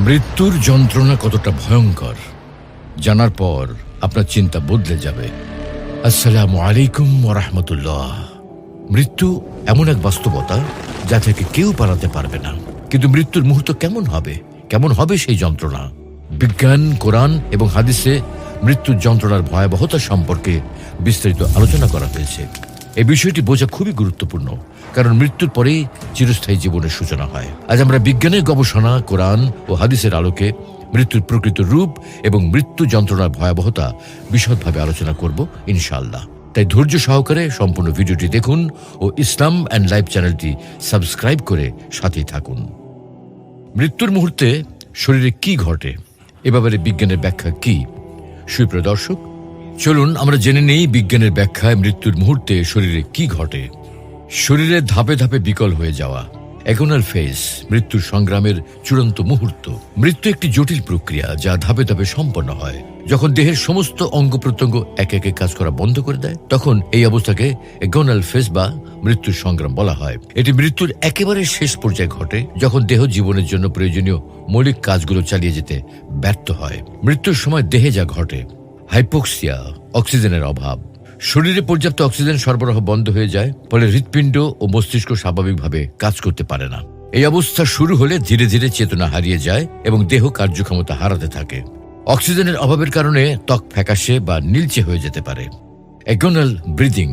মৃত্যুর যন্ত্রণা কতটা ভয়ঙ্কর জানার পর আপনার চিন্তা বদলে যাবে। আসসালামু আলাইকুম ওয়া রাহমাতুল্লাহ। মৃত্যু এমন এক বাস্তবতা যা থেকে কেউ পালাতে পারবে না। কিন্তু মৃত্যুর মুহূর্ত কেমন হবে সেই যন্ত্রণা? বিজ্ঞান, কোরআন এবং হাদিসে মৃত্যুর যন্ত্রণার ভয়াবহতা সম্পর্কে বিস্তারিত আলোচনা করা হয়েছে। এই বিষয়টি বোঝা খুবই গুরুত্বপূর্ণ, কারণ মৃত্যুর পরেই চিরস্থায়ী জীবনের সূচনা হয়। আজ আমরা বিজ্ঞানের গবেষণা, কোরআন ও হাদিসের আলোকে মৃত্যুর প্রকৃত রূপ এবং মৃত্যু যন্ত্রণার ভয়াবহতা বিশদভাবে আলোচনা করব ইনশাআল্লাহ। তাই ধৈর্য সহকারে সম্পূর্ণ ভিডিওটি দেখুন ও ইসলাম অ্যান্ড লাইফ চ্যানেলটি সাবস্ক্রাইব করে সাথেই থাকুন। মৃত্যুর মুহূর্তে শরীরে কি ঘটে, এ ব্যাপারে বিজ্ঞানের ব্যাখ্যা কি? সুপ্রিয় দর্শক, চলুন আমরা জেনে নেই বিজ্ঞানের ব্যাখ্যায় মৃত্যুর মুহূর্তে শরীরে কি ঘটে। শরীরে ধাপে ধাপে বিকল হয়ে যাওয়া, অ্যাগোনাল ফেজ, মৃত্যুর সংগ্রামের চূড়ান্ত মুহূর্ত। মৃত্যু একটি জটিল প্রক্রিয়া যা ধাপে ধাপে সম্পন্ন হয়। যখন দেহের সমস্ত অঙ্গ প্রত্যঙ্গ একে একে কাজ করা বন্ধ করে দেয়, তখন এই অবস্থাকে অ্যাগোনাল ফেজ বা মৃত্যুর সংগ্রাম বলা হয়। এটি মৃত্যুর একেবারে শেষ পর্যায়ে ঘটে, যখন দেহ জীবনের জন্য প্রয়োজনীয় মৌলিক কাজগুলো চালিয়ে যেতে ব্যর্থ হয়। মৃত্যুর সময় দেহে যা ঘটে: হাইপোক্সিয়া, অক্সিজেনের অভাব, শরীরে পর্যাপ্ত অক্সিজেন সরবরাহ বন্ধ হয়ে যায়, ফলে হৃৎপিণ্ড ও মস্তিষ্ক স্বাভাবিকভাবে কাজ করতে পারে না। এই অবস্থা শুরু হলে ধীরে ধীরে চেতনা হারিয়ে যায় এবং দেহ কার্যক্ষমতা হারাতে থাকে। অক্সিজেনের অভাবের কারণে ত্বক ফ্যাকাশে বা নীলচে হয়ে যেতে পারে। অ্যাগোনাল ব্রিদিং,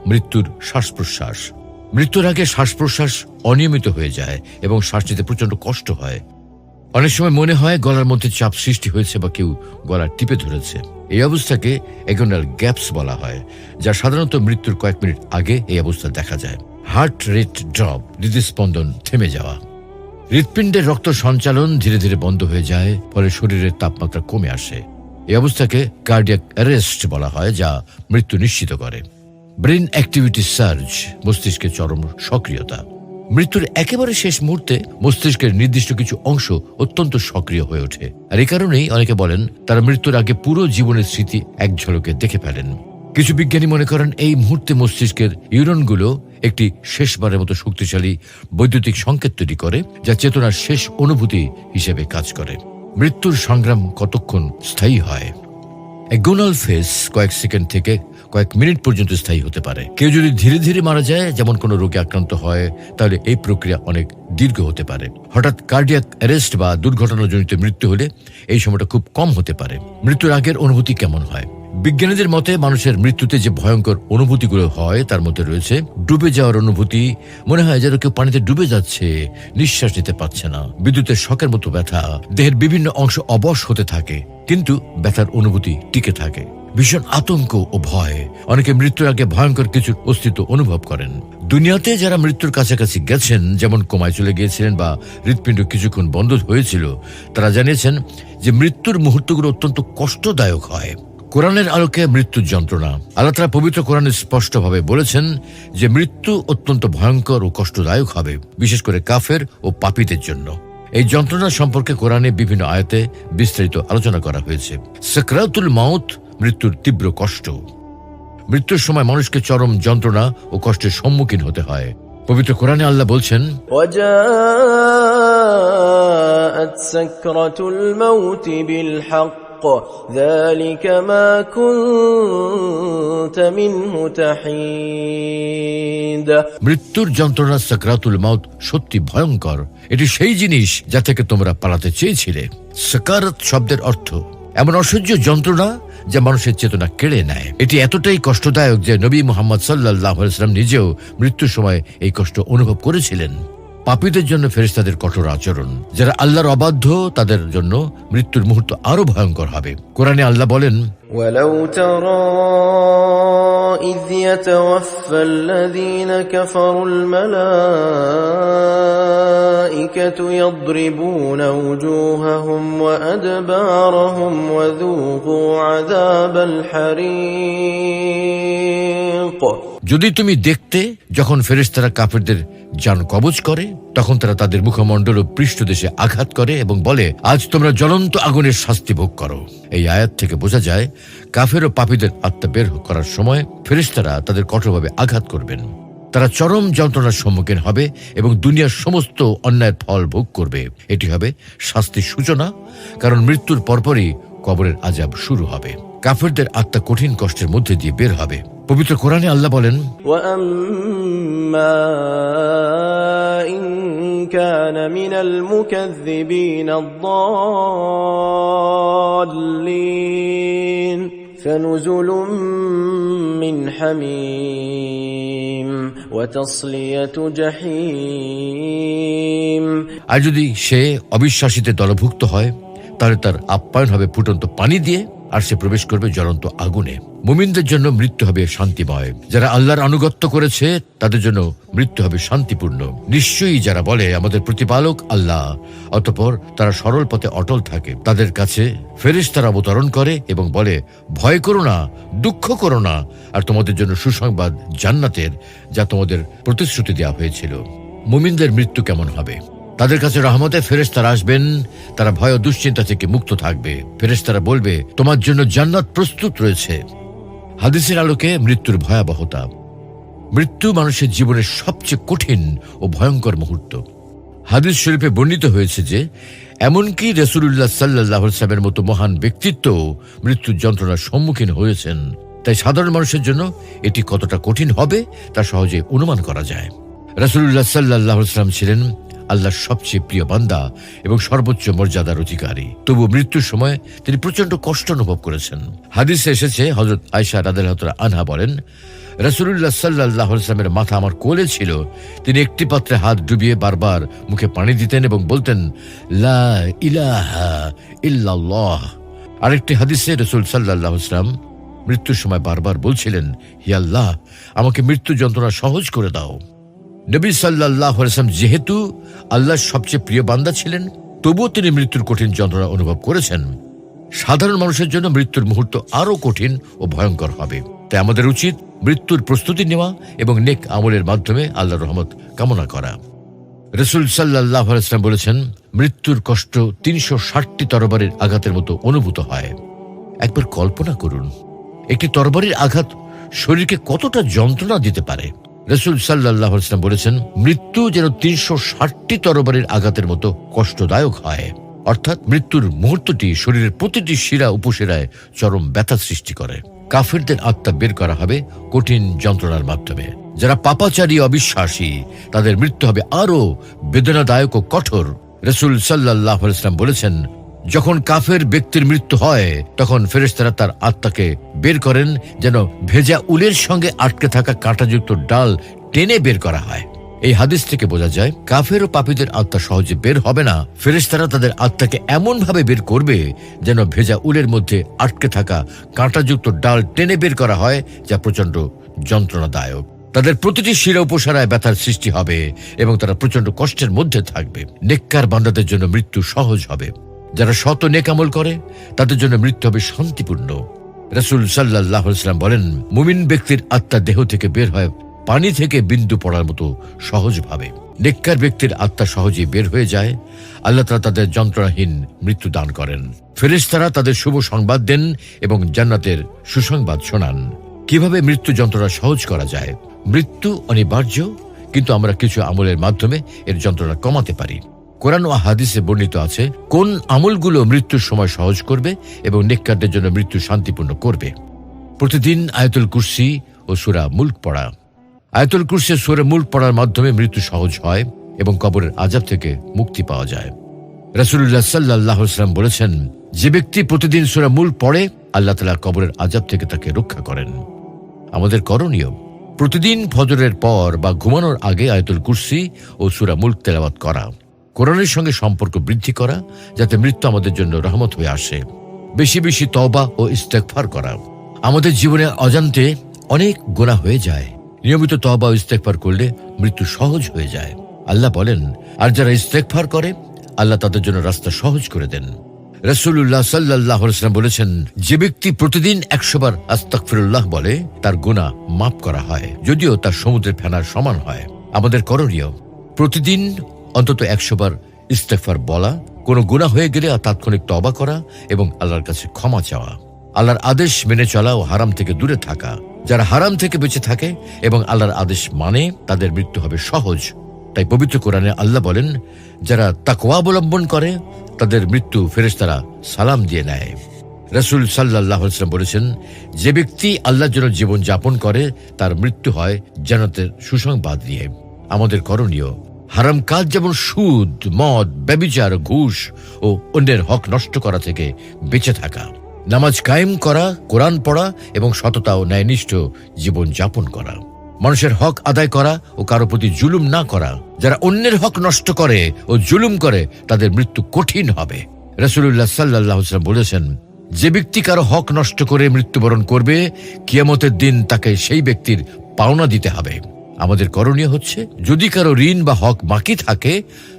মৃত্যুর শ্বাস প্রশ্বাস। মৃত্যুর আগে শ্বাস প্রশ্বাস অনিয়মিত হয়ে যায় এবং শ্বাস নিতে প্রচন্ড কষ্ট হয়। অনেক সময় মনে হয় গলার মধ্যে চাপ সৃষ্টি হয়েছে বা কেউ গলা টিপে ধরেছে। এই অবস্থাকে অ্যাগোনাল গ্যাপস বলা হয়, যা সাধারণত মৃত্যুর কয়েক মিনিট আগে এই অবস্থা দেখা যায়। হার্ট রেট ড্রপ, হৃদস্পন্দন থেমে যাওয়া। হৃৎপিণ্ডের রক্ত সঞ্চালন ধীরে ধীরে বন্ধ হয়ে যায়, ফলে শরীরের তাপমাত্রা কমে আসে। এই অবস্থাকে কার্ডিয়াক অ্যারেস্ট বলা হয়, যা মৃত্যু নিশ্চিত করে। ব্রেন অ্যাক্টিভিটি সার্জ, মস্তিষ্কের চরম সক্রিয়তা। মৃত্যুর একেবারে শেষ মুহূর্তে মস্তিষ্কের নির্দিষ্ট কিছু অংশ অত্যন্ত সক্রিয় হয়ে ওঠে, আর এই কারণেই অনেকে বলেন তারা মৃত্যুর আগে পুরো জীবনের স্মৃতি এক ঝলকে দেখে ফেলেন। কিছু বিজ্ঞানী মনে করেন এই মুহূর্তে মস্তিষ্কের নিউরনগুলো একটি শেষবারের মতো শক্তিশালী বৈদ্যুতিক সংকেত তৈরি করে, যা চেতনার শেষ অনুভূতি হিসেবে কাজ করে। মৃত্যুর সংগ্রাম কতক্ষণ স্থায়ী হয়? অ্যাগোনাল ফেজ কয়েক সেকেন্ড থেকে কয়েক মিনিট পর্যন্ত স্থায়ী হতে পারে। কেউ যদি ধীরে ধীরে মারা যায়, যেমন কোনো রোগে আক্রান্ত হয়, তাহলে এই প্রক্রিয়া অনেক দীর্ঘ হতে পারে। হঠাৎ কার্ডিয়াক অ্যারেস্ট বা দুর্ঘটনাজনিত মৃত্যু হলে এই সময়টা খুব কম হতে পারে। মৃত্যুর আগের অনুভূতি কেমন হয়? বিজ্ঞানীদের মতে মানুষের মৃত্যুতে যে ভয়ঙ্কর অনুভূতিগুলো হয় তার মধ্যে রয়েছে ডুবে যাওয়ার অনুভূতি। মনে হয় যেন কেউ পানিতে ডুবে যাচ্ছে, নিঃশ্বাস নিতে পারছে না। বিদ্যুতের শকের মতো ব্যথা, দেহের বিভিন্ন অংশ অবশ হতে থাকে, কিন্তু ব্যথার অনুভূতি টিকে থাকে। ভীষণ আতঙ্ক ও ভয়। অনেকে মৃত্যুর আগে ভয়ঙ্কর কিছুর অস্তিত্ব অনুভব করেন। দুনিয়াতে যারা মৃত্যুর কাছাকাছি গেছেন, যেমন কোমায় চলে গিয়েছিলেন বা হৃৎপিণ্ড কিছুক্ষণ বন্ধ হয়েছিল, তারা জানিয়েছেন যে মৃত্যুর মুহূর্তগুলো অত্যন্ত কষ্টদায়ক হয়। কোরআনের আলোকে মৃত্যুর যন্ত্রণা। আল্লাহ তাআলা পবিত্র কোরআনে স্পষ্টভাবে বলেছেন যে মৃত্যু অত্যন্ত ভয়ঙ্কর ও কষ্টদায়ক হবে, বিশেষ করে কাফের ও পাপীদের জন্য। এই যন্ত্রণা সম্পর্কে কোরআনে বিভিন্ন আয়াতে বিস্তারিত আলোচনা করা হয়েছে। সাকরাতুল মাউত, মৃত্যুর তীব্র কষ্ট। মৃত্যুর সময় মানুষকে চরম যন্ত্রণা ও কষ্টের সম্মুখীন হতে হয়। পবিত্র কোরআনে আল্লাহ বলছেন, ওয়াজাআত সাকরাতুল মাউত বিল হক যালিকা মা কুনতা মিনহু তাহিদ। মৃত্যুর যন্ত্রণা সাকরাতুল মাউত সত্যি ভয়ঙ্কর। এটি সেই জিনিস যা থেকে তোমরা পালাতে চেয়েছিলে। সাকারাত শব্দের অর্থ এমন অসহ্য যন্ত্রণা যা মানুষের চেতনা কেড়ে নেয়। এটি এতটাই কষ্টদায়ক যে নবী মুহাম্মদ সাল্লাল্লাহু আলাইহি ওয়াসাল্লাম নিজেও মৃত্যুর সময় এই কষ্ট অনুভব করেছিলেন। পাপীদের জন্য ফেরেশতাদের কঠোর আচরণ। যারা আল্লাহর অবাধ্য, তাদের জন্য মৃত্যুর মুহূর্ত আরো ভয়ঙ্কর হবে। কোরআনে আল্লাহ বলেন, ওয়ালাউ তারা ইয ইয়াতাওয়াফফাল্লাযীনা কাফারুল মালাঈকাতু ইয়াদরিবুনা ওয়ুজুহাহুম ওয়া আদবারহুম ওয়া যূকু আযাবাল হারীক। যদি তুমি দেখতে যখন ফেরেশতারা কাফেরদের জান কবজ করে, তখন তারা তাদের মুখমণ্ডল ও পৃষ্ঠদেশে আঘাত করে এবং বলে, আজ তোমরা জ্বলন্ত আগুনের শাস্তি ভোগ করো। এই আয়াত থেকে বোঝা যায় কাফের ও পাপীদের আত্মা বের করার সময় ফেরেশতারা তাদের কঠোরভাবে আঘাত করবেন। তারা চরম যন্ত্রণার সম্মুখীন হবে এবং দুনিয়ার সমস্ত অন্যায়ের ফল ভোগ করবে। এটি হবে শাস্তির সূচনা, কারণ মৃত্যুর পরপরই কবরের আযাব শুরু হবে। কাফেরদের আত্মা কঠিন কষ্টের মধ্যে দিয়ে বের হবে। পবিত্র কোরআনে আল্লাহ বলেন, وَأَمَّا إِن كَانَ مِنَ الْمُكَذِّبِينَ الضَّالِّينَ فَنُزُلٌ مِّنْ حَمِيمٍ وَتَصْلِيَةُ جَحِيمٍ। আর যদি সে অবিশ্বাসীদের দলভুক্ত হয়, তাহলে তার আপ্যায়ন হবে ফুটন্ত পানি দিয়ে, আর সে প্রবেশ করবে জ্বলন্ত আগুনে। মুমিনদের জন্য মৃত্যু হবে শান্তিময়। যারা আল্লাহর আনুগত্য করেছে তাদের জন্য মৃত্যু হবে শান্তিপূর্ণ। নিশ্চয়ই যারা বলে আমাদের প্রতিপালক আল্লাহ, অতঃপর তারা সরল পথে অটল থাকে, তাদের কাছে ফেরেশতারা অবতরণ করে এবং বলে, ভয় করো না, দুঃখ করো না, আর তোমাদের জন্য সুসংবাদ জান্নাতের, যা তোমাদের প্রতিশ্রুতি দেওয়া হয়েছিল। মুমিনদের মৃত্যু কেমন হবে? তাদের কাছে রহমতে ফেরেশতারা আসবেন, তারা ভয় ও দুশ্চিন্তা থেকে মুক্ত থাকবে। ফেরেশতারা বলবে, তোমার জন্য জান্নাত প্রস্তুত রয়েছে। হাদিসের আলোকে মৃত্যুর ভয়াবহতা। মৃত্যু মানুষের জীবনের সবচেয়ে কঠিন ও ভয়ঙ্কর মুহূর্ত। হাদিস শরীফে বর্ণিত হয়েছে যে এমনকি রাসূলুল্লাহ সাল্লাল্লাহু আলাইহি ওয়াসাল্লামের মতো মহান ব্যক্তিত্ব মৃত্যুর যন্ত্রণার সম্মুখীন হয়েছেন। তাই সাধারণ মানুষের জন্য এটি কতটা কঠিন হবে তা সহজে অনুমান করা যায়। রাসূলুল্লাহ সাল্লাল্লাহু আলাইহি ওয়াসাল্লাম ছিলেন আল্লাহর সবচেয়ে প্রিয় বান্দা এবং সর্বোচ্চ মর্যাদার অধিকারী। তবু মৃত্যুর সময় তিনি প্রচন্ড কষ্ট অনুভব করেছেন। হাদিসে এসেছে, হযরত আয়েশা রাদিয়াল্লাহু আনহা বলেন, রাসূলুল্লাহ সাল্লাল্লাহু আলাইহি ওয়াসাল্লামের মাথা আমার কোলে ছিল। তিনি একটি পাত্রে হাত ডুবিয়ে বারবার মুখে পানি দিতেন এবং বলতেন, লা ইলাহা ইল্লাল্লাহ। আরেকটি হাদিসে রাসূল সাল্লাল্লাহু আলাইহি ওয়াসাল্লাম মৃত্যুর সময় বারবার বলছিলেন, হে আল্লাহ, আমাকে মৃত্যু যন্ত্রণা সহজ করে দাও। নবী সাল্লাল্লাহু আলাইহি ওয়াসাল্লাম যেহেতু আল্লাহর সবচেয়ে প্রিয় বান্দা ছিলেন, তবুও তিনি মৃত্যুর কঠিন যন্ত্রণা অনুভব করেছেন। সাধারণ মানুষের জন্য মৃত্যুর মুহূর্ত আরো কঠিন ও ভয়ঙ্কর হবে। তাই আমাদের উচিত মৃত্যুর প্রস্তুতি নেওয়া এবং নেক আমলের মাধ্যমে আল্লাহর রহমত কামনা করা। রাসূল সাল্লাল্লাহু আলাইহি ওয়াসাল্লাম বলেছেন, মৃত্যুর কষ্ট ৩৬০টি তরবারির আঘাতের মতো অনুভূত হয়। একবার কল্পনা করুন, একটি তরবারির আঘাত শরীরকে কতটা যন্ত্রণা দিতে পারে। রাসূল সাল্লাল্লাহু আলাইহি ওয়াসাল্লাম বলেছেন, মৃত্যু যেন ৩৬০টি তরবারির আঘাতের মতো কষ্টদায়ক হয়। অর্থাৎ মৃত্যুর মুহূর্তটি শরীরের প্রতিটি শিরা উপশিরায় চরম ব্যথা সৃষ্টি করে। কাফেরদের আত্মা বের করা হবে কঠিন যন্ত্রণার মাধ্যমে। যারা পাপাচারী অবিশ্বাসী, তাদের মৃত্যু হবে আরো বেদনাদায়ক ও কঠোর। রাসূল সাল্লাল্লাহু আলাইহি ওয়াসাল্লাম বলেছেন, যখন কাফের ব্যক্তির মৃত্যু হয় তখন ফেরেশতারা তার আত্মাকে বের করেন যেন ভেজা উলের সঙ্গে আটকে থাকা কাঁটাযুক্ত ডাল টেনে বের করা হয়। এই হাদিস থেকে বোঝা যায়, কাফের ও পাপীদের আত্মা সহজে বের হবে না। ফেরেশতারা তাদের আত্মাকে এমন ভাবে বের করবে যেন ভেজা উলের মধ্যে আটকে থাকা কাঁটাযুক্ত ডাল টেনে বের করা হয়, যা প্রচন্ড যন্ত্রণাদায়ক। তাদের প্রতিটি শিরা উপশিরায় ব্যথার সৃষ্টি হবে এবং তারা প্রচন্ড কষ্টের মধ্যে থাকবে। নেককার বান্দাদের জন্য মৃত্যু সহজ হবে। যারা শত নেক আমল করে তাদের জন্য মৃত্যু হবে শান্তিপূর্ণ। রাসূল সাল্লাল্লাহু আলাইহি ওয়াসাল্লাম বলেন, মুমিন ব্যক্তির আত্মা দেহ থেকে বের হয় পানি থেকে বিন্দু পড়ার মতো সহজভাবে। নেককার ব্যক্তির আত্মা সহজেই বের হয়ে যায়। আল্লাহ তাআলা তাদের যন্ত্রণাহীন মৃত্যু দান করেন। ফেরেশতারা তাদের শুভ সংবাদ দেন এবং জান্নাতের সুসংবাদ শোনান। কিভাবে মৃত্যু যন্ত্রণা সহজ করা যায়? মৃত্যু অনিবার্য, কিন্তু আমরা কিছু আমলের মাধ্যমে এর যন্ত্রণা কমাতে পারি। কোরআন ও হাদিসে বর্ণিত আছে কোন আমলগুলো মৃত্যুর সময় সহজ করবে এবং নেককারদের জন্য মৃত্যু শান্তিপূর্ণ করবে। প্রতিদিন আয়াতুল কুরসি ও সূরা মুলক পড়া। আয়াতুল কুরসি ও সূরা মুলক পড়ার মাধ্যমে মৃত্যু সহজ হয় এবং কবরের আযাব থেকে মুক্তি পাওয়া যায়। রাসূলুল্লাহ সাল্লাল্লাহু আলাইহি ওয়াসাল্লাম বলেছেন, যে ব্যক্তি প্রতিদিন সূরা মুলক পড়ে আল্লাহ তাআলা কবরের আযাব থেকে তাকে রক্ষা করেন। আমাদের করণীয়, প্রতিদিন ফজরের পর বা ঘুমানোর আগে আয়াতুল কুরসি ও সূরা মুলক তেলাওয়াত করা, কোরআনের সঙ্গে সম্পর্ক বৃদ্ধি করা যাতে মৃত্যু আমাদের জন্য রহমত হয়ে আসে, বেশি বেশি তওবা ও ইস্তেগফার করা। আমাদের জীবনে অজান্তে অনেক গুনাহ হয়ে যায়। নিয়মিত তওবা ও ইস্তেগফার করলে মৃত্যু সহজ হয়ে যায়। আল্লাহ বলেন, আর যারা ইস্তেগফার করে আল্লাহ তাদের জন্য রাস্তা সহজ করে দেন। রাসূলুল্লাহ সাল্লাল্লাহু আলাইহি ওয়াসাল্লাম বলেছেন, যে ব্যক্তি প্রতিদিন 100 বার আস্তাগফিরুল্লাহ বলে তার গুনাহ মাফ করা হয়, যদিও তার সমুদ্রের ফেনার সমান হয়। আমাদের করণীয়, প্রতিদিন অন্তত 100 বার ইস্তেগফার বলা, কোনো গুনাহ হয়ে গেলে তাৎক্ষণিক তওবা করা এবং আল্লাহর কাছে ক্ষমা চাওয়া, আল্লাহর আদেশ মেনে চলা ও হারাম থেকে দূরে থাকা। যারা হারাম থেকে বেঁচে থাকে এবং আল্লাহর আদেশ মানে তাদের মৃত্যু হবে সহজ। তাই পবিত্র কোরআনে আল্লাহ বলেন, যারা তাকওয়া অবলম্বন করে তাদের মৃত্যু ফেরেশতারা সালাম দিয়ে নেয়। রাসূল সাল্লাল্লাহু আলাইহি ওয়াসাল্লাম বলেছেন, যে ব্যক্তি আল্লাহর জন্য জীবন যাপন করে তার মৃত্যু হয় জান্নাতের সুসংবাদ দিয়ে। আমাদের করণীয় হারাম কাজ যেমন সুদ, মদ, ব্যভিচার, ঘুষ ও অন্যের হক নষ্ট করা থেকে বেঁচে থাকা, নামাজ কায়েম করা, কোরআন পড়া এবং সততা ও ন্যায়নিষ্ঠ জীবন যাপন করা, মানুষের হক আদায় করা ও কারো প্রতি জুলুম না করা। যারা অন্যের হক নষ্ট করে ও জুলুম করে তাদের মৃত্যু কঠিন হবে। রাসূলুল্লাহ সাল্লাল্লাহু আলাইহি ওয়াসাল্লাম বলেছেন, যে ব্যক্তি কারো হক নষ্ট করে মৃত্যুবরণ করবে, কিয়ামতের দিন তাকে সেই ব্যক্তির পাওনা দিতে হবে। আমাদের করণীয় হচ্ছে, যদি কারো ঋণ বা হক বাকি থাকে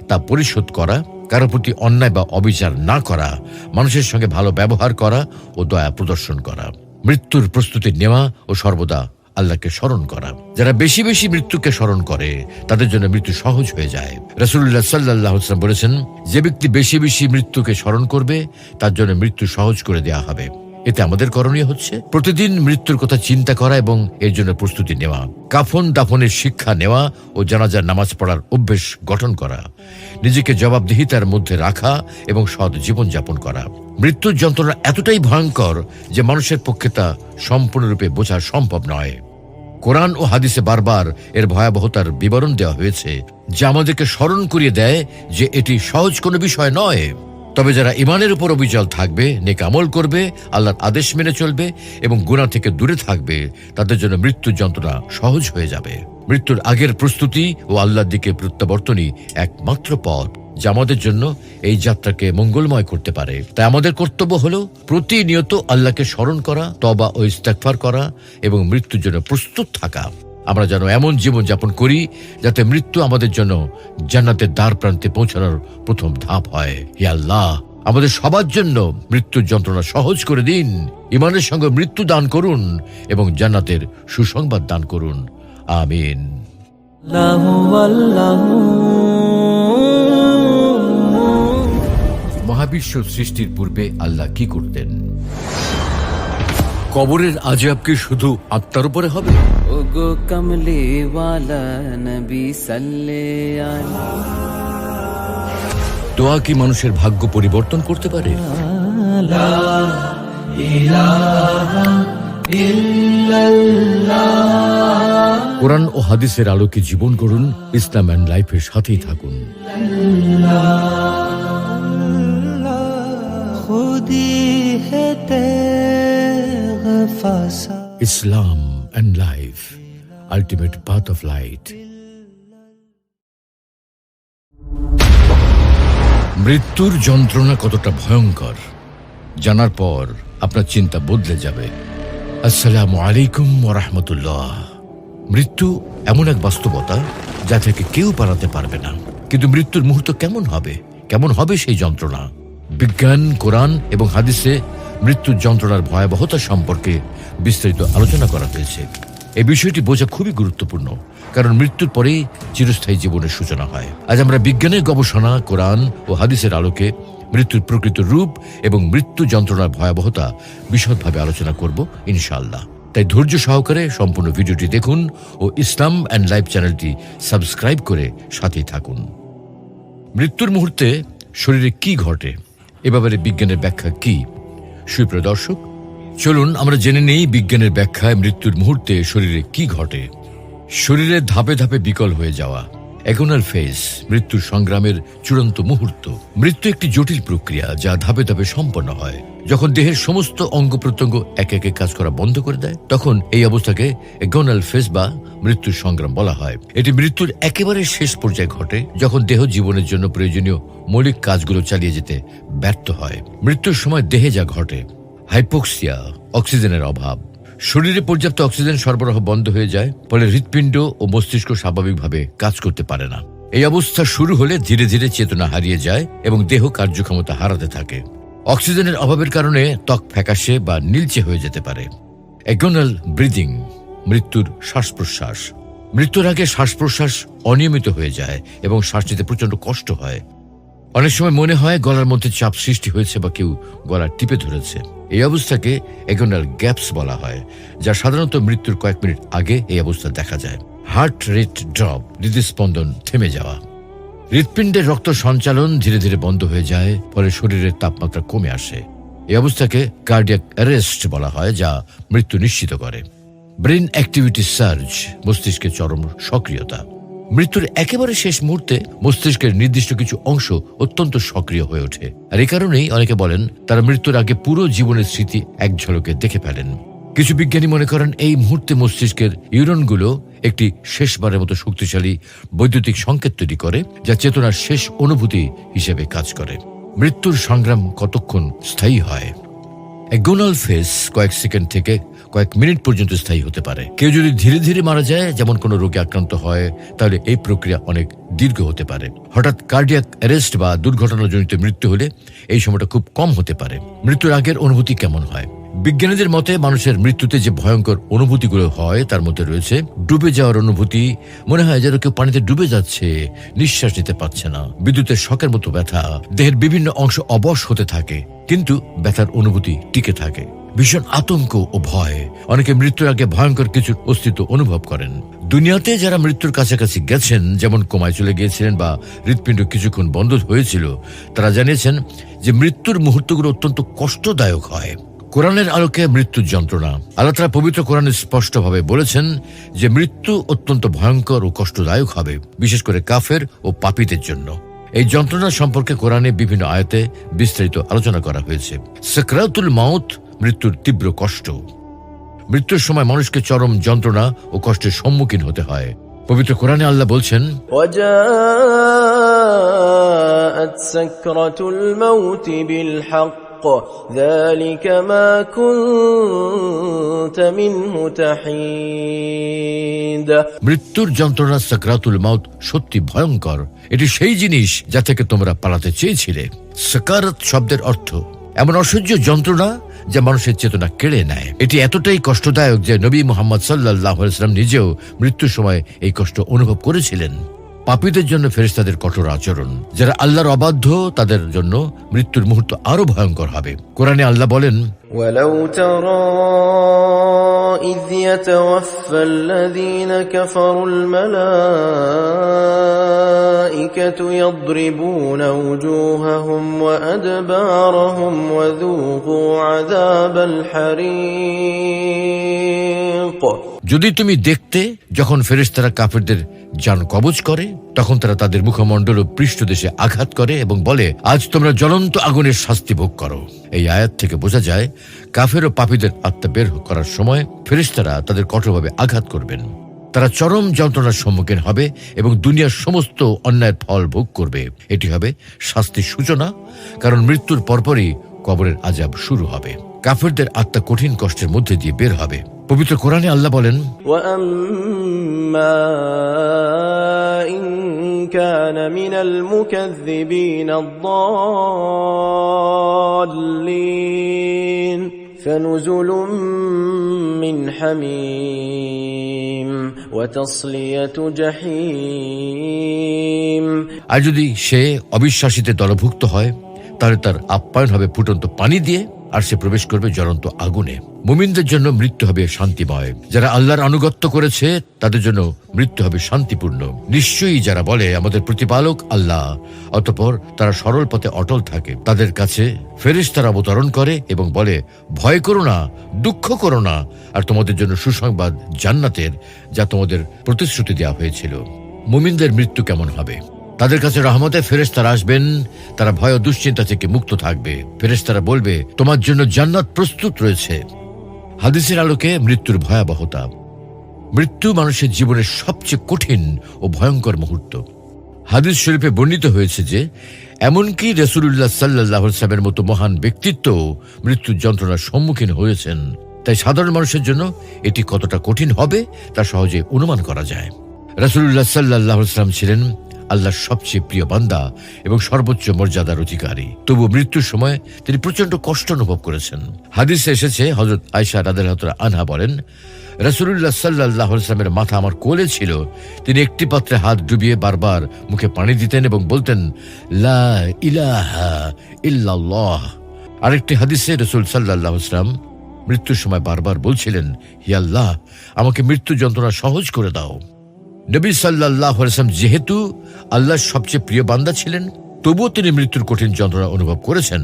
তা পরিশোধ করা, কারো প্রতি অন্যায় বা অবিচার না করা, মানুষের সঙ্গে ভালো ব্যবহার করা ও দয়া প্রদর্শন করা, মৃত্যুর প্রস্তুতি নেওয়া ও সর্বদা আল্লাহকে স্মরণ করা। যারা বেশি বেশি মৃত্যুকে স্মরণ করে তাদের জন্য মৃত্যু সহজ হয়ে যায়। রাসূলুল্লাহ সাল্লাল্লাহু আলাইহি ওয়াসাল্লাম বলেছেন, যে ব্যক্তি বেশি বেশি মৃত্যুকে স্মরণ করবে তার জন্য মৃত্যু সহজ করে দেওয়া হবে। এতে আমাদের করণীয় হচ্ছে, প্রতিদিন মৃত্যুর কথা চিন্তা করা এবং এর জন্য প্রস্তুতি নেওয়া, কাফন দাফনের শিক্ষা নেওয়া ও জানাজার নামাজ পড়ার অভ্যেস গঠন করা, নিজেকে জবাবদিহিতার মধ্যে রাখা এবং সৎ জীবন যাপন করা। মৃত্যুর যন্ত্রণা এতটাই ভয়ঙ্কর যে মানুষের পক্ষে তা সম্পূর্ণরূপে বোঝা সম্ভব নয়। কোরআন ও হাদিসে বারবার এর ভয়াবহতার বিবরণ দেওয়া হয়েছে, যা আমাদেরকে স্মরণ করিয়ে দেয় যে এটি সহজ কোনো বিষয় নয়। তবে যারা ঈমানের উপর অবিচল থাকবে, নেক আমল করবে, আল্লাহর আদেশ মেনে চলবে এবং গুনাহ থেকে দূরে থাকবে, তাদের জন্য মৃত্যুর যন্ত্রণা সহজ হয়ে যাবে। মৃত্যুর আগের প্রস্তুতি ও আল্লাহর দিকে প্রত্যাবর্তনই একমাত্র পথ যা আমাদের জন্য এই যাত্রাকে মঙ্গলময় করতে পারে। তাই আমাদের কর্তব্য হলো প্রতিনিয়ত আল্লাহকে স্মরণ করা, তওবা ও ইস্তেগফার করা এবং মৃত্যুর জন্য প্রস্তুত থাকা। আমরা যেন এমন জীবন যাপন করি যাতে মৃত্যু আমাদের জন্য জান্নাতের দ্বার প্রান্তে পৌঁছানোর প্রথম ধাপ হয়। হে আল্লাহ, আমাদের সবার জন্য মৃত্যুর যন্ত্রণা সহজ করে দিন, ঈমানের সঙ্গে মৃত্যু দান করুন এবং জান্নাতের সুসংবাদ দান করুন। আমিন। মহাবিশ্ব সৃষ্টির পূর্বে আল্লাহ কি করতেন? কবরের আযাব কি শুধু আত্মার উপরে হবে? ওগো কমলে ওয়ালা নবী সাল্লে আলা। দোয়া কি মানুষের ভাগ্য পরিবর্তন করতে পারে? লা ইলাহা ইল্লাল্লাহ। কোরআন ও হাদিসের আলোকে জীবন গড়ুন, ইসলাম এন্ড লাইফের সাথেই থাকুন। Islam and life, ultimate path of light. মৃত্যুর যন্ত্রণা কতটা ভয়ঙ্কর জানার পর আপনার চিন্তা বদলে যাবে। আসসালামু আলাইকুম ওয়া রাহমাতুল্লাহ। মৃত্যু এমন এক বাস্তবতা যা থেকে কেউ পালাতে পারবে না। কিন্তু মৃত্যুর মুহূর্ত কেমন হবে সেই যন্ত্রণা? বিজ্ঞান, কোরআন এবং হাদিসে মৃত্যুর যন্ত্রণার ভয়াবহতা সম্পর্কে বিস্তারিত আলোচনা করা হয়েছে। এই বিষয়টি বোঝা খুবই গুরুত্বপূর্ণ, কারণ মৃত্যুর পরেই চিরস্থায়ী জীবনের সূচনা হয়। আজ আমরা বিজ্ঞানের গবেষণা, কোরআন ও হাদিসের আলোকে মৃত্যুর প্রকৃত রূপ এবং মৃত্যু যন্ত্রণার ভয়াবহতা বিশদভাবে আলোচনা করব ইনশাআল্লাহ। তাই ধৈর্য সহকারে সম্পূর্ণ ভিডিওটি দেখুন ও ইসলাম এন্ড লাইফ চ্যানেলটি সাবস্ক্রাইব করে সাথেই থাকুন। মৃত্যুর মুহূর্তে শরীরে কি ঘটে, এ ব্যাপারে বিজ্ঞানের ব্যাখ্যা কি? সুপ্রিয় দর্শক, চলুন আমরা জেনে নেই বিজ্ঞানের ব্যাখ্যায় মৃত্যুর মুহূর্তে শরীরে কি ঘটে। শরীরে ধাপে ধাপে বিকল হয়ে যাওয়া, অ্যাগোনাল ফেজ, মৃত্যুর সংগ্রামের চূড়ান্ত মুহূর্ত। মৃত্যু একটি জটিল প্রক্রিয়া যা ধাপে ধাপে সম্পন্ন হয়। যখন দেহের সমস্ত অঙ্গ প্রত্যঙ্গ একে একে কাজ করা বন্ধ করে দেয়, তখন এই অবস্থাকে অ্যাগোনাল ফেজ বা মৃত্যুর সংগ্রাম বলা হয়। এটি মৃত্যুর একেবারে শেষ পর্যায়ে ঘটে, যখন দেহ জীবনের জন্য প্রয়োজনীয় মৌলিক কাজগুলো চালিয়ে যেতে ব্যর্থ হয়। মৃত্যুর সময় দেহে যা ঘটে: হাইপোক্সিয়া, অক্সিজেনের অভাব, শরীরে পর্যাপ্ত অক্সিজেন সরবরাহ বন্ধ হয়ে যায়, ফলে হৃৎপিণ্ড ও মস্তিষ্ক স্বাভাবিকভাবে কাজ করতে পারে না। এই অবস্থা শুরু হলে ধীরে ধীরে চেতনা হারিয়ে যায় এবং দেহ কার্যক্ষমতা হারাতে থাকে। অক্সিজেনের অভাবের কারণে ত্বক ফ্যাকাশে বা নীলচে হয়ে যেতে পারে। অ্যাগোনাল ব্রিদিং, মৃত্যুর শ্বাস প্রশ্বাস। মৃত্যুর আগে শ্বাস প্রশ্বাস অনিয়মিত হয়ে যায় এবং শ্বাস নিতে প্রচন্ড কষ্ট হয়। অনেক সময় মনে হয় গলার মধ্যে চাপ সৃষ্টি হয়েছে বা কেউ গলা টিপে ধরেছে। এই অবস্থাকে এগোনাল গ্যাপস বলা হয়, যা সাধারণত মৃত্যুর কয়েক মিনিট আগে এই অবস্থা দেখা যায়। হার্ট রেট ড্রপ, হৃদস্পন্দন থেমে যাওয়া। হৃৎপিণ্ডের রক্ত সঞ্চালন ধীরে ধীরে বন্ধ হয়ে যায়, ফলে শরীরের তাপমাত্রা কমে আসে। এই অবস্থাকে কার্ডিয়াক অ্যারেস্ট বলা হয়, যা মৃত্যু নিশ্চিত করে। ব্রেন অ্যাক্টিভিটি সার্জ, মস্তিষ্কের চরম সক্রিয়তা। মৃত্যুর একেবারে শেষ মুহূর্তে মস্তিষ্কের নির্দিষ্ট কিছু অংশ অত্যন্ত সক্রিয় হয়ে ওঠে, আর এই কারণেই অনেকে বলেন তারা মৃত্যুর আগে পুরো জীবনের স্মৃতি এক ঝলকে দেখে ফেলেন। কিছু বিজ্ঞানী মনে করেন এই মুহূর্তে মস্তিষ্কের নিউরনগুলো একটি শেষবারের মতো শক্তিশালী বৈদ্যুতিক সংকেত তৈরি করে, যা চেতনার শেষ অনুভূতি হিসেবে কাজ করে। মৃত্যুর সংগ্রাম কতক্ষণ স্থায়ী হয়? অ্যাগোনাল ফেজ কয়েক সেকেন্ড থেকে কয়েক মিনিট পর্যন্ত স্থায়ী হতে পারে। কেউ যদি ধীরে ধীরে মারা যায়, যেমন কোনো রোগে আক্রান্ত হয়, তাহলে এই প্রক্রিয়া অনেক দীর্ঘ হতে পারে। হঠাৎ কার্ডিয়াক অ্যারেস্ট বা দুর্ঘটনাজনিত মৃত্যু হলে এই সময়টা খুব কম হতে পারে। মৃত্যুর আগের অনুভূতি কেমন হয়? বিজ্ঞানীদের মতে মানুষের মৃত্যুতে যে ভয়ঙ্কর অনুভূতিগুলো হয় তার মধ্যে রয়েছে ডুবে যাওয়ার অনুভূতি, মনে হয় যেন কেউ পানিতে ডুবে যাচ্ছে, নিঃশ্বাস নিতে পারছে না, বিদ্যুতের শকের মতো ব্যথা, দেহের বিভিন্ন অংশ অবশ হতে থাকে কিন্তু ব্যথার অনুভূতি টিকে থাকে, ভীষণ আতঙ্ক ও ভয়। অনেকে মৃত্যুর আগে ভয়ঙ্কর কিছুর অস্তিত্ব অনুভব করেন। দুনিয়াতে যারা মৃত্যুর কাছাকাছি গেছেন, যেমন কোমায় চলে গিয়েছিলেন বা হৃৎপিণ্ড কিছুক্ষণ বন্ধ হয়েছিল, তারা জানিয়েছেন যে মৃত্যুর মুহূর্তগুলো অত্যন্ত কষ্টদায়ক হয়। কোরআনের আলোকে মৃত্যুর যন্ত্রণা। আল্লাহ তাআলা পবিত্র কোরআনে স্পষ্টভাবে বলেছেন যে মৃত্যু অত্যন্ত ভয়ঙ্কর ও কষ্টদায়ক হবে, বিশেষ করে কাফের ও পাপীদের জন্য। এই যন্ত্রণা সম্পর্কে কোরআনে বিভিন্ন আয়াতে বিস্তারিত আলোচনা করা হয়েছে। সাকরাতুল মাউত, মৃত্যুর তীব্র কষ্ট। মৃত্যুর সময় মানুষকে চরম যন্ত্রণা ও কষ্টের সম্মুখীন হতে হয়। পবিত্র কোরআনে আল্লাহ বলছেন, وجاءت سكرة الموت بالحق ذلك ما كنت منه تحيد। মৃত্যুর যন্ত্রণা সাকরাতুল মাউত সত্যি ভয়ঙ্কর। এটি সেই জিনিস যা থেকে তোমরা পালাতে চেয়েছিলে। সাকারাত শব্দের অর্থ এমন অসহ্য যন্ত্রণা যা মানুষের চেতনা কেড়ে নেয়। এটি এতটাই কষ্টদায়ক যে নবী মুহাম্মদ সাল্লাল্লাহু আলাইহি ওয়াসাল্লাম নিজেও মৃত্যুর সময় এই কষ্ট অনুভব করেছিলেন। পাপীদের জন্য ফেরেশতাদের কঠোর আচরণ, যারা আল্লাহর অবাধ্য তাদের জন্য মৃত্যুর মুহূর্ত আরো ভয়ঙ্কর হবে। কোরআনে আল্লাহ বলেন, ولو ترى إذ يتوفى الذين كفروا الملائكة يضربون وجوههم وأدبارهم وذوقوا عذاب الحريق। যদি তুমি দেখতে যখন ফেরেশতারা কাফেরদের জান কবজ করে, তখন তারা তাদের মুখমণ্ডল ও পৃষ্ঠদেশে আঘাত করে এবং বলে, আজ তোমরা জ্বলন্ত আগুনের শাস্তি ভোগ করো। এই আয়াত থেকে বোঝা যায় কাফের ও পাপীদের আত্মা বের করার সময় ফেরেশতারা তাদের কঠোরভাবে আঘাত করবেন। তারা চরম যন্ত্রণার সম্মুখীন হবে এবং দুনিয়ার সমস্ত অন্যায়ের ফল ভোগ করবে। এটি হবে শাস্তির সূচনা, কারণ মৃত্যুর পরপরই কবরের আযাব শুরু হবে। কাফেরদের আত্মা কঠিন কষ্টের মধ্যে দিয়ে বের হবে। পবিত্র কোরআনে আল্লাহ বলেন, وَأَمَّا إِن كَانَ مِنَ الْمُكَذِّبِينَ الضَّالِّينَ فَنُزُلٌ مِّنْ حَمِيمٍ وَتَصْلِيَةُ جَحِيمٍ। আর যদি সে অবিশ্বাসীদের দলভুক্ত হয়, তাহলে তার আপ্যায়ন হবে ফুটন্ত পানি দিয়ে, আর সে প্রবেশ করবে জ্বলন্ত আগুনে। মুমিনদের জন্য মৃত্যু হবে শান্তিময়। যারা আল্লাহর আনুগত্য করেছে তাদের জন্য মৃত্যু হবে শান্তিপূর্ণ। নিশ্চয়ই যারা বলে আমাদের প্রতিপালক আল্লাহ, অতঃপর তারা সরল পথে অটল থাকে, তাদের কাছে ফেরেশতারা অবতরণ করে এবং বলে, ভয় করো না, দুঃখ করো না, আর তোমাদের জন্য সুসংবাদ জান্নাতের, যা তোমাদের প্রতিশ্রুতি দেওয়া হয়েছিল। মুমিনদের মৃত্যু কেমন হবে? তাদের কাছে রহমতে ফেরেশতারা আসবেন, তারা ভয় ও দুশ্চিন্তা থেকে মুক্ত থাকবে। ফেরেশতারা বলবে, তোমার জন্য জান্নাত প্রস্তুত রয়েছে। হাদিসের আলোকে মৃত্যুর ভয়াবহতা। মৃত্যু মানুষের জীবনের সবচেয়ে কঠিন ও ভয়ঙ্কর মুহূর্ত। হাদিস শরীফে বর্ণিত হয়েছে যে এমনকি রাসূলুল্লাহ সাল্লাল্লাহু আলাইহি ওয়াসাল্লামের মতো মহান ব্যক্তিত্ব মৃত্যুর যন্ত্রণার সম্মুখীন হয়েছেন। তাই সাধারণ মানুষের জন্য এটি কতটা কঠিন হবে তা সহজে অনুমান করা যায়। রাসূলুল্লাহ সাল্লাল্লাহু আলাইহি ওয়াসাল্লাম ছিলেন আল্লাহর সবচেয়ে প্রিয় বান্দা এবং সর্বোচ্চ মর্যাদার অধিকারী। তবু মৃত্যুর সময় তিনি প্রচন্ড কষ্ট অনুভব করেছেন। হাদিসে এসেছে, হযরত আয়েশা রাদিয়াল্লাহু আনহা বলেন, রাসূলুল্লাহ সাল্লাল্লাহু আলাইহি ওয়াসাল্লামের মাথা আমার কোলে ছিল। তিনি একটি পাত্রে হাত ডুবিয়ে বারবার মুখে পানি দিতেন এবং বলতেন, লা ইলাহা ইল্লাল্লাহ। আরেকটি হাদিসে রাসূল সাল্লাল্লাহু আলাইহি ওয়াসাল্লাম মৃত্যুর সময় বারবার বলছিলেন, হে আল্লাহ, আমাকে মৃত্যু যন্ত্রণা সহজ করে দাও। নবী সাল্লাল্লাহু আলাইহি ওয়াসাল্লাম যেহেতু আল্লাহর সবচেয়ে প্রিয় বান্দা ছিলেন, তবুও তিনি মৃত্যুর কঠিন যন্ত্রণা অনুভব করেছেন।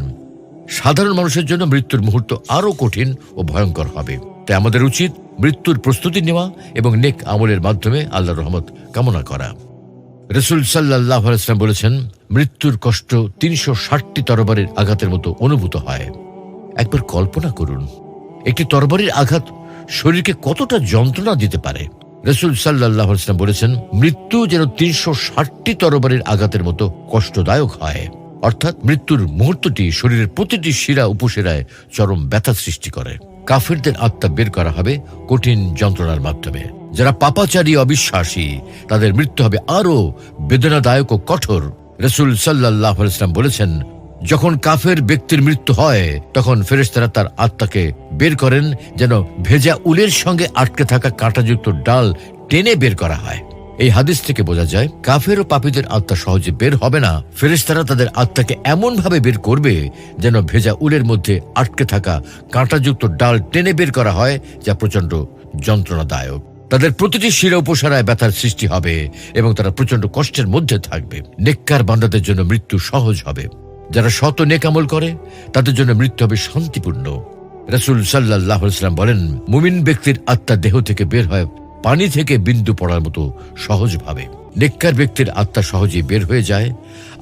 সাধারণ মানুষের জন্য মৃত্যুর মুহূর্ত আরো কঠিন ও ভয়ঙ্কর হবে। তাই আমাদের উচিত মৃত্যুর প্রস্তুতি নেওয়া এবং নেক আমলের মাধ্যমে আল্লাহর রহমত কামনা করা। রাসূল সাল্লাল্লাহু আলাইহি ওয়াসাল্লাম বলেছেন, মৃত্যুর কষ্ট ৩৬০টি তরবারির আঘাতের মতো অনুভূত হয়। একবার কল্পনা করুন, একটি তরবারির আঘাত শরীরকে কতটা যন্ত্রণা দিতে পারে। রাসূল সাল্লাল্লাহু আলাইহি ওয়াসাল্লাম বলেছেন, মৃত্যু যেন ৩৬০টি তরবারির আঘাতের মতো কষ্টদায়ক হয়। অর্থাৎ মৃত্যুর মুহূর্তটি শরীরের প্রতিটি শিরা উপশিরায় চরম ব্যথা সৃষ্টি করে। কাফিরদের আত্মা বের করা হবে কঠিন যন্ত্রণার মাধ্যমে। যারা পাপাচারী অবিশ্বাসী, তাদের মৃত্যু হবে আরো বেদনাদায়ক ও কঠোর। রাসূল সাল্লাল্লাহু আলাইহি ওয়াসাল্লাম বলেছেন, যখন কাফের ব্যক্তির মৃত্যু হয়, তখন ফেরেশতারা তার আত্মাকে বের করেন যেন ভেজা উলের সঙ্গে আটকে থাকা কাঁটাযুক্ত ডাল টেনে বের করা হয়। এই হাদিস থেকে বোঝা যায়, কাফের ও পাপীদের আত্মা সহজে বের হবে না। ফেরেশতারা তাদের আত্মাকে এমন ভাবে বের করবে যেন ভেজা উলের মধ্যে আটকে থাকা কাঁটাযুক্ত ডাল টেনে বের করা হয়, যা প্রচন্ড যন্ত্রণাদায়ক। তাদের প্রতিটি শিরা উপশিরায় ব্যথার সৃষ্টি হবে এবং তারা প্রচন্ড কষ্টের মধ্যে থাকবে। নেককার বান্দাদের জন্য মৃত্যু সহজ হবে। যারা শত নেক আমল করে, তাদের জন্য মৃত্যু হবে শান্তিপূর্ণ। রাসূল সাল্লাল্লাহু আলাইহি ওয়াসাল্লাম বলেন, মুমিন ব্যক্তির আত্মা দেহ থেকে বের হয় পানি থেকে বিন্দু পড়ার মতো সহজভাবে। নেককার ব্যক্তির আত্মা সহজেই বের হয়ে যায়।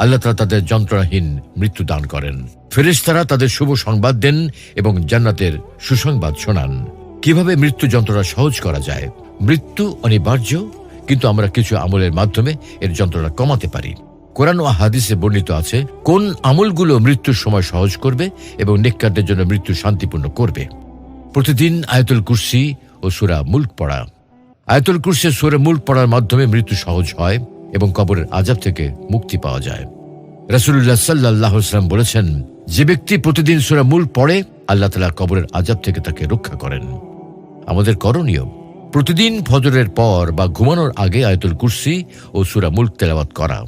আল্লাহ তাআলা তাদের যন্ত্রণাহীন মৃত্যু দান করেন। ফেরেশতারা তাদের শুভ সংবাদ দেন এবং জান্নাতের সুসংবাদ শোনান। কিভাবে মৃত্যু যন্ত্রণা সহজ করা যায়? মৃত্যু অনিবার্য, কিন্তু আমরা কিছু আমলের মাধ্যমে এর যন্ত্রণা কমাতে পারি। কোরআন ও হাদিসে বর্ণিত আছে কোন আমলগুলো মৃত্যুর সময় সহজ করবে এবং নেককারদের জন্য মৃত্যু শান্তিপূর্ণ করবে। প্রতিদিন আয়াতুল কুরসি ও সূরা মুলক পড়া। আয়াতুল কুরসি ও সূরা মুলক পড়ার মাধ্যমে মৃত্যু সহজ হয় এবং কবরের আযাব থেকে মুক্তি পাওয়া যায়। রাসূলুল্লাহ সাল্লাল্লাহু আলাইহি ওয়াসাল্লাম বলেছেন, যে ব্যক্তি প্রতিদিন সূরা মুলক পড়ে, আল্লাহ তাআলা কবরের আযাব থেকে তাকে রক্ষা করেন। আমাদের করণীয়, প্রতিদিন ফজরের পর বা ঘুমানোর আগে আয়াতুল কুরসি ও সূরা মুলক তেলাওয়াত করা।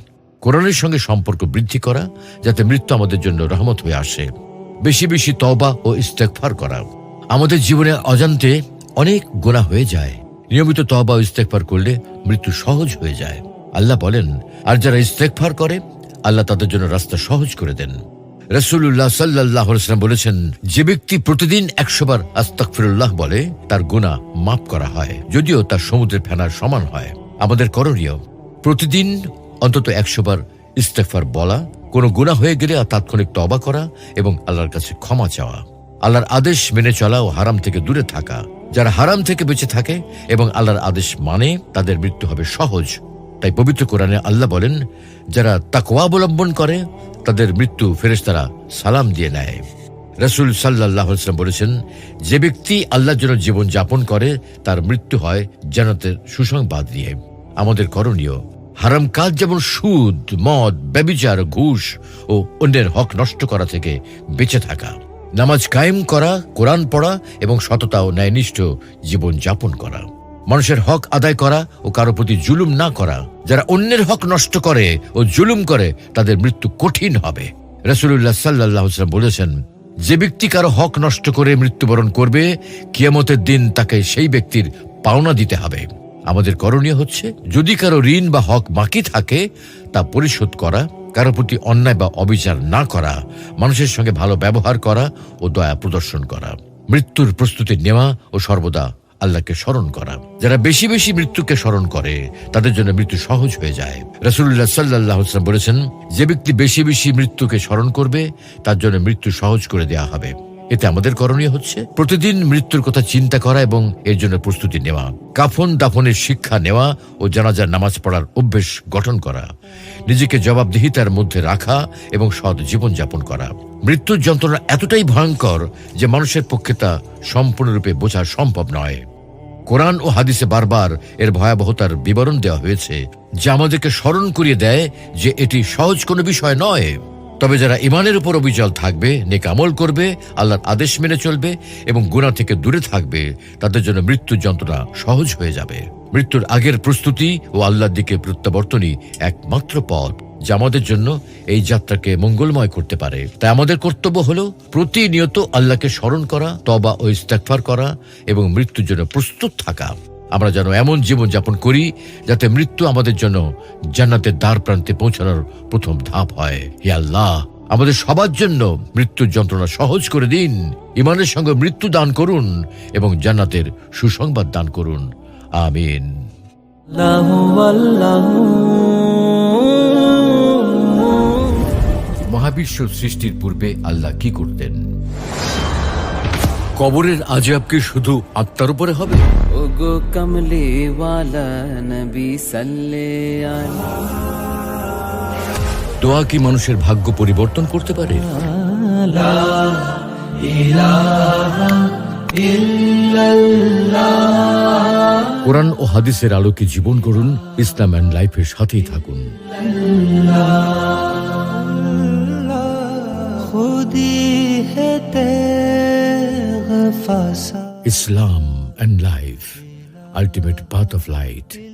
কোরআনের সঙ্গে সম্পর্ক বৃদ্ধি করা, যাতে মৃত্যু আমাদের জন্য রহমত হয়ে আসে। বেশি বেশি তওবা ও ইস্তেগফার করা। আমাদের জীবনে অজান্তে অনেক গুনাহ হয়ে যায়। নিয়মিত তওবা ও ইস্তেগফার করলে মৃত্যু সহজ হয়ে যায়। আল্লাহ বলেন, আর যারা ইস্তেগফার করে, আল্লাহ তাদের জন্য রাস্তা সহজ করে দেন। রাসূলুল্লাহ সাল্লাল্লাহু আলাইহি ওয়াসাল্লাম বলেছেন, যে ব্যক্তি প্রতিদিন 100 বার আস্তাগফিরুল্লাহ বলে, তার গুনাহ মাফ করা হয়, যদিও তার সমুদ্রের ফেনার সমান হয়। আমাদের করণীয়, প্রতিদিন অন্তত 100 বার ইস্তেগফার বলা, কোনো গুনাহ হয়ে গেলে তাৎক্ষণিক তওবা করা এবং আল্লাহর কাছে ক্ষমা চাওয়া। আল্লাহর আদেশ মেনে চলা ও হারাম থেকে দূরে থাকা। যারা হারাম থেকে বেঁচে থাকে এবং আল্লাহর আদেশ মানে, তাদের মৃত্যু হবে সহজ। তাই পবিত্র কোরআনে আল্লাহ বলেন, যারা তাকওয়া অবলম্বন করে, তাদের মৃত্যু ফেরেশতারা সালাম দিয়ে নেয়। রাসূল সাল্লাল্লাহু আলাইহি ওয়াসাল্লাম বলেছেন, যে ব্যক্তি আল্লাহর জন্য জীবন যাপন করে, তার মৃত্যু হয় জান্নাতের সুসংবাদ নিয়ে। আমাদের করণীয়, হারাম কাজ যেমন সুদ, মদ, ব্যভিচার, ঘুষ ও অন্যের হক নষ্ট করা থেকে বেঁচে থাকা। নামাজ কায়েম করা, কোরআন পড়া এবং সততা ও ন্যায়নিষ্ঠ জীবন যাপন করা। মানুষের হক আদায় করা ও কারো প্রতি জুলুম না করা। যারা অন্যের হক নষ্ট করে ও জুলুম করে, তাদের মৃত্যু কঠিন হবে। রাসূলুল্লাহ সাল্লাল্লাহু আলাইহি ওয়াসাল্লাম বলেছেন, যে ব্যক্তি কারো হক নষ্ট করে মৃত্যুবরণ করবে, কিয়ামতের দিন তাকে সেই ব্যক্তির পাওনা দিতে হবে। আমাদের করণীয় হচ্ছে, যদি কারো ঋণ বা হক বাকি থাকে, তা পরিশোধ করা, কারো প্রতি অন্যায় বা অবিচার না করা, মানুষের সঙ্গে ভালো ব্যবহার করা ও দয়া প্রদর্শন করা। মৃত্যুর প্রস্তুতি নেওয়া ও সর্বদা আল্লাহকে স্মরণ করা। যারা বেশি বেশি মৃত্যুকে স্মরণ করে, তাদের জন্য মৃত্যু সহজ হয়ে যায়। রাসূলুল্লাহ সাল্লাল্লাহু আলাইহি ওয়াসাল্লাম বলেছেন, যে ব্যক্তি বেশি বেশি মৃত্যুকে স্মরণ করবে, তার জন্য মৃত্যু সহজ করে দেয়া হবে। এতে আমাদের করণীয় হচ্ছে, প্রতিদিন মৃত্যুর কথা চিন্তা করা এবং এর জন্য প্রস্তুতি নেওয়া। কাফন দাফনের শিক্ষা নেওয়া ও জানাজার নামাজ পড়ার অভ্যেস গঠন করা। নিজেকে জবাবদিহিতার মধ্যে রাখা এবং সৎ জীবন যাপন করা। মৃত্যুর যন্ত্রণা এতটাই ভয়ঙ্কর যে মানুষের পক্ষে তা সম্পূর্ণরূপে বোঝা সম্ভব নয়। কোরআন ও হাদিসে বারবার এর ভয়াবহতার বিবরণ দেওয়া হয়েছে, যা আমাদেরকে স্মরণ করিয়ে দেয় যে এটি সহজ কোনো বিষয় নয়। তবে যারা ঈমানের উপর অবিচল থাকবে, নেক আমল করবে, আল্লাহর আদেশ মেনে চলবে এবং গুনাহ থেকে দূরে থাকবে, তাদের জন্য মৃত্যুর যন্ত্রণা সহজ হয়ে যাবে। মৃত্যুর আগের প্রস্তুতি ও আল্লাহর দিকে প্রত্যাবর্তনই একমাত্র পথ। যা আমাদের জন্য এই যাত্রাকে মঙ্গলময় করতে পারে। তাই আমাদের কর্তব্য হলো প্রতিনিয়ত আল্লাহকে স্মরণ করা, তওবা ও ইস্তেগফার করা এবং মৃত্যুর জন্য প্রস্তুত থাকা। আমরা যেন এমন জীবন যাপন করি যাতে মৃত্যু আমাদের জন্য জান্নাতের দ্বার প্রান্তে পৌঁছানোর প্রথম ধাপ হয়। হে আল্লাহ, আমাদের সবার জন্য মৃত্যুর যন্ত্রণা সহজ করে দিন, ঈমানের সঙ্গে মৃত্যু দান করুন এবং জান্নাতের সুসংবাদ দান করুন। আমিন। মহাবিশ্ব সৃষ্টির পূর্বে আল্লাহ কি করতেন? কবরের আযাব কি শুধু আত্মার উপরে হবে? ওগো কমলি ওয়ালা নবী সাল্লে আলা। দোয়া কি মানুষের ভাগ্য পরিবর্তন করতে পারে? কোরআন ও হাদিসের আলোকে জীবন গড়ুন, ইসলাম এন্ড লাইফের সাথেই থাকুন। Islam and life, ultimate path of light.